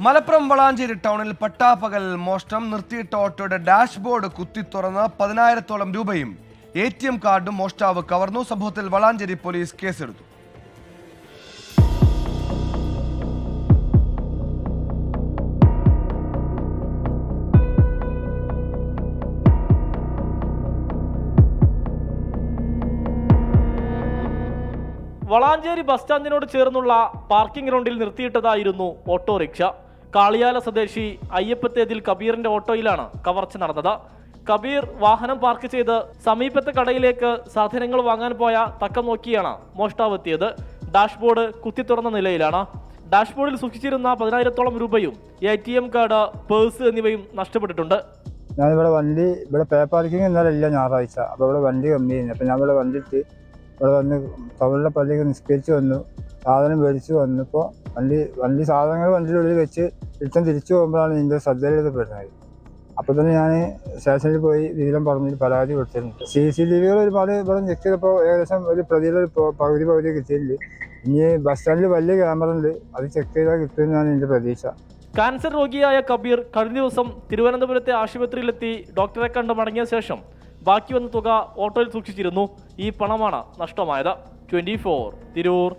മലപ്പുറം വളാഞ്ചേരി ടൗണിൽ പട്ടാപ്പകൽ മോഷണം. നിർത്തിയിട്ട ഓട്ടോയുടെ ഡാഷ്ബോർഡ് കുത്തി തുറന്ന് 10,000-ഓളം രൂപയും ATM കാർഡും മോഷ്ടാവ് കവർന്നു. സംഭവത്തിൽ വളാഞ്ചേരി പോലീസ് കേസെടുത്തു. വളാഞ്ചേരി ബസ് സ്റ്റാൻഡിനോട് ചേർന്നുള്ള പാർക്കിംഗ് ഗ്രൗണ്ടിൽ നിർത്തിയിട്ടതായിരുന്നു ഓട്ടോറിക്ഷ. കാളിയാല സ്വദേശി അയ്യപ്പത്തേതിൽ കബീറിന്റെ ഓട്ടോയിലാണ് കവർച്ച നടന്നത്. കബീർ വാഹനം പാർക്ക് ചെയ്ത് സമീപത്തെ കടയിലേക്ക് സാധനങ്ങൾ വാങ്ങാൻ പോയ തക്കം നോക്കിയാണ് മോഷ്ടാവ് എത്തിയത്. ഡാഷ്ബോർഡ് കുത്തി തുറന്ന നിലയിലാണ്. ഡാഷ്ബോർഡിൽ സൂക്ഷിച്ചിരുന്ന 10,000-ഓളം രൂപയും ATM കാർഡ്, പേഴ്സ് എന്നിവയും നഷ്ടപ്പെട്ടിട്ടുണ്ട്. ഇവിടെ പേ പാർക്കിംഗ് ഇന്നലെ ഇല്ല, ഞായറാഴ്ച. അപ്പോൾ ഇവിടെ വണ്ടി കമ്മിയായിരുന്നു. അപ്പോൾ ഞാൻ ഇവിടെ വന്നിട്ട് ഇവിടെ വന്ന് ടൗണിലെ പള്ളിക്ക് നിസ്കരിച്ച് വന്നു, സാധനം മേടിച്ച് വന്നപ്പോൾ സാധനങ്ങൾ വണ്ടിയുടെ ഉള്ളിൽ വെച്ച് തിരിച്ചു പോകുമ്പോഴാണ് ഇതിൻ്റെ ശ്രദ്ധയിൽപ്പെടുന്നത്. അപ്പോൾ തന്നെ ഞാൻ സ്റ്റേഷനിൽ പോയി വിവരം പറഞ്ഞിട്ട് പരാതി കൊടുത്തിട്ടുണ്ട്. CCTV ഒരുപാട് ഇവിടെ ചെക്ക് ചെയ്തപ്പോൾ ഏകദേശം ഒരു പ്രതിയുടെ പകുതി കിട്ടിയില്ല. ഇനി ബസ് സ്റ്റാൻഡിൽ വലിയ ക്യാമറ ഉണ്ട്, അത് ചെക്ക് ചെയ്താൽ കിട്ടുമെന്നാണ് എൻ്റെ പ്രതീക്ഷ. കാൻസർ രോഗിയായ കബീർ കഴിഞ്ഞ ദിവസം തിരുവനന്തപുരത്തെ ആശുപത്രിയിലെത്തി ഡോക്ടറെ കണ്ട് മടങ്ങിയ ശേഷം ബാക്കി വന്ന തുക ഓട്ടോയിൽ സൂക്ഷിച്ചിരുന്നു. ഈ പണമാണ് നഷ്ടമായത്. 24 തിരൂർ.